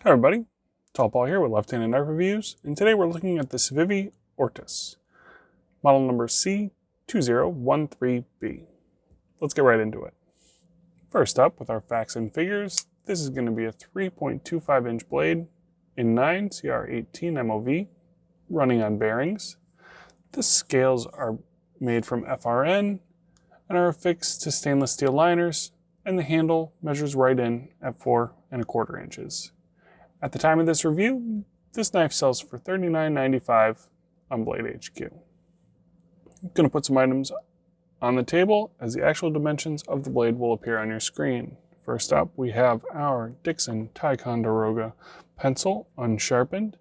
Hi everybody, Tall Paul here with Left-Handed Knife Reviews, and today we're looking at the Civivi Ortis, model number C2013B. Let's get right into it. First up, with our facts and figures, this is going to be a 3.25 inch blade in 9CR18 MOV, running on bearings. The scales are made from FRN and are affixed to stainless steel liners, and the handle measures right in at 4¼ inches. At the time of this review, this knife sells for $39.95 on Blade HQ. I'm going to put some items on the table as the actual dimensions of the blade will appear on your screen. First up, we have our Dixon Ticonderoga pencil, unsharpened.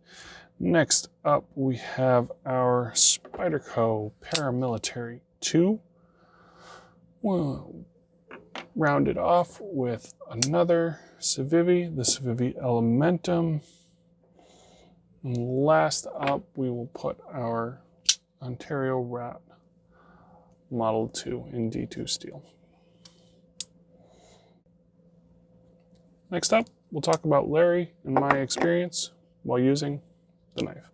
Next up, we have our Spyderco Paramilitary 2. We'll round it off with another Civivi, the Civivi Elementum. And last up, we will put our Ontario Rat Model 2 in D2 steel. Next up, we'll talk about Larry and my experience while using the knife.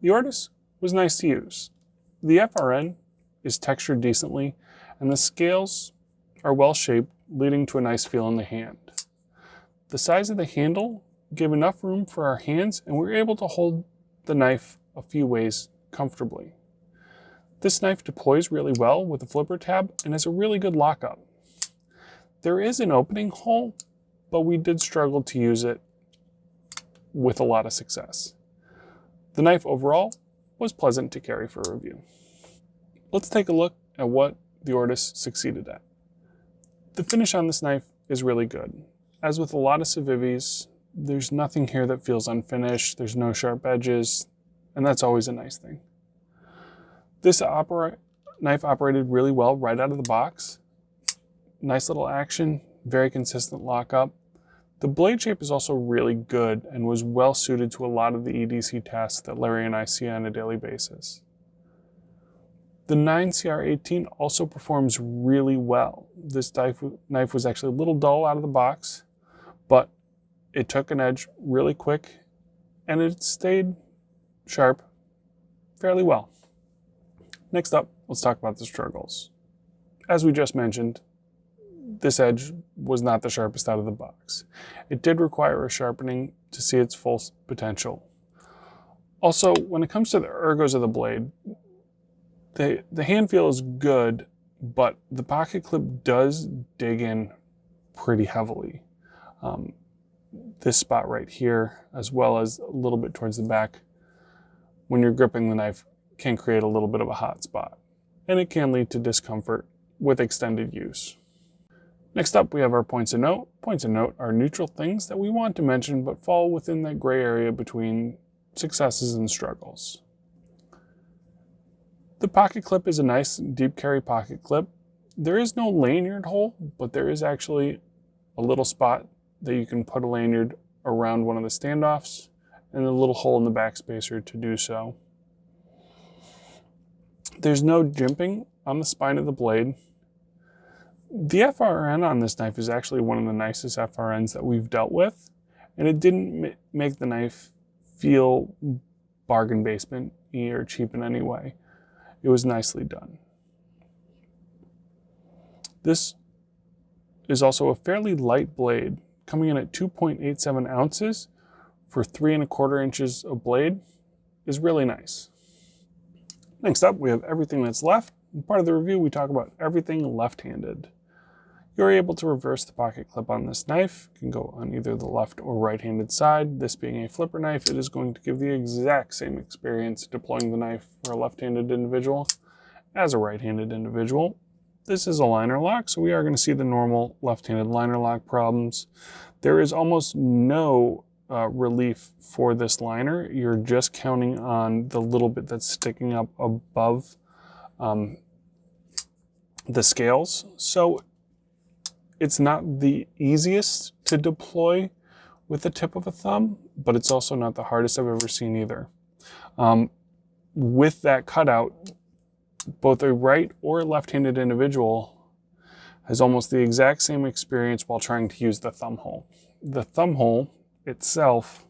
The Ortis was nice to use. The FRN is textured decently, and the scales are well shaped, leading to a nice feel in the hand. The size of the handle gave enough room for our hands, and we were able to hold the knife a few ways comfortably. This knife deploys really well with a flipper tab and has a really good lockup. There is an opening hole, but we did struggle to use it with a lot of success. The knife overall was pleasant to carry for review. Let's take a look at what the Ortis succeeded at. The finish on this knife is really good. As with a lot of Civivis, there's nothing here that feels unfinished, there's no sharp edges, and that's always a nice thing. This knife operated really well right out of the box. Nice little action, very consistent lockup. The blade shape is also really good and was well suited to a lot of the EDC tasks that Larry and I see on a daily basis. The 9CR18 also performs really well. This knife was actually a little dull out of the box, but it took an edge really quick and it stayed sharp fairly well. Next up, let's talk about the struggles. As we just mentioned, this edge was not the sharpest out of the box. It did require a sharpening to see its full potential. Also, when it comes to the ergos of the blade, the hand feel is good, but the pocket clip does dig in pretty heavily. This spot right here, as well as a little bit towards the back, when you're gripping the knife, can create a little bit of a hot spot, and it can lead to discomfort with extended use. Next up, we have our points of note. Points of note are neutral things that we want to mention, but fall within that gray area between successes and struggles. The pocket clip is a nice deep carry pocket clip. There is no lanyard hole, but there is actually a little spot that you can put a lanyard around one of the standoffs and a little hole in the back spacer to do so. There's no jimping on the spine of the blade. The FRN on this knife is actually one of the nicest FRNs that we've dealt with, and it didn't make the knife feel bargain basement-y or cheap in any way. It was nicely done. This is also a fairly light blade, coming in at 2.87 ounces for 3¼ inches of blade is really nice. Next up, we have everything that's left. In part of the review, we talk about everything left-handed. You're able to reverse the pocket clip on this knife. It can go on either the left or right-handed side. This being a flipper knife, it is going to give the exact same experience deploying the knife for a left-handed individual as a right-handed individual. This is a liner lock, so we are going to see the normal left-handed liner lock problems. There is almost no relief for this liner. You're just counting on the little bit that's sticking up above the scales. So it's not the easiest to deploy with the tip of a thumb, but it's also not the hardest I've ever seen either. With that cutout, both a right or left-handed individual has almost the exact same experience while trying to use the thumb hole. The thumb hole itself,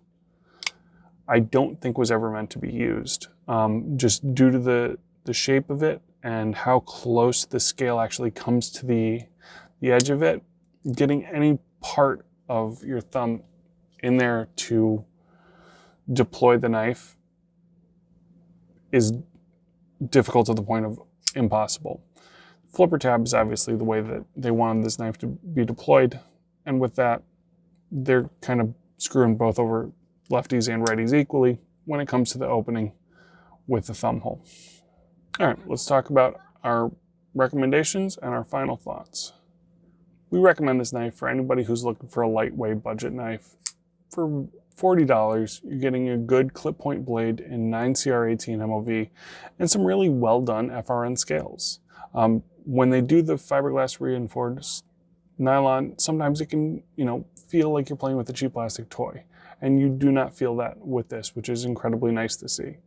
I don't think was ever meant to be used. Just due to the shape of it and how close the scale actually comes to the edge of it, getting any part of your thumb in there to deploy the knife is difficult to the point of impossible. Flipper tab is obviously the way that they wanted this knife to be deployed, and with that, they're kind of screwing both over lefties and righties equally when it comes to the opening with the thumb hole. All right, let's talk about our recommendations and our final thoughts. We recommend this knife for anybody who's looking for a lightweight budget knife. For $40, you're getting a good clip point blade in 9CR18 MOV and some really well done FRN scales. When they do the fiberglass reinforced nylon, sometimes it can, feel like you're playing with a cheap plastic toy. And you do not feel that with this, which is incredibly nice to see.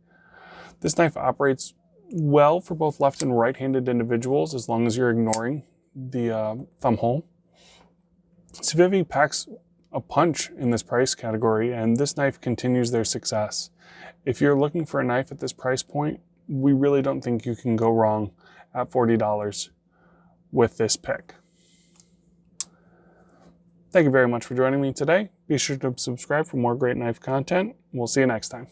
This knife operates well for both left and right-handed individuals as long as you're ignoring the thumb hole. Civivi packs a punch in this price category, and this knife continues their success. If you're looking for a knife at this price point, we really don't think you can go wrong at $40 with this pick. Thank you very much for joining me today. Be sure to subscribe for more great knife content. We'll see you next time.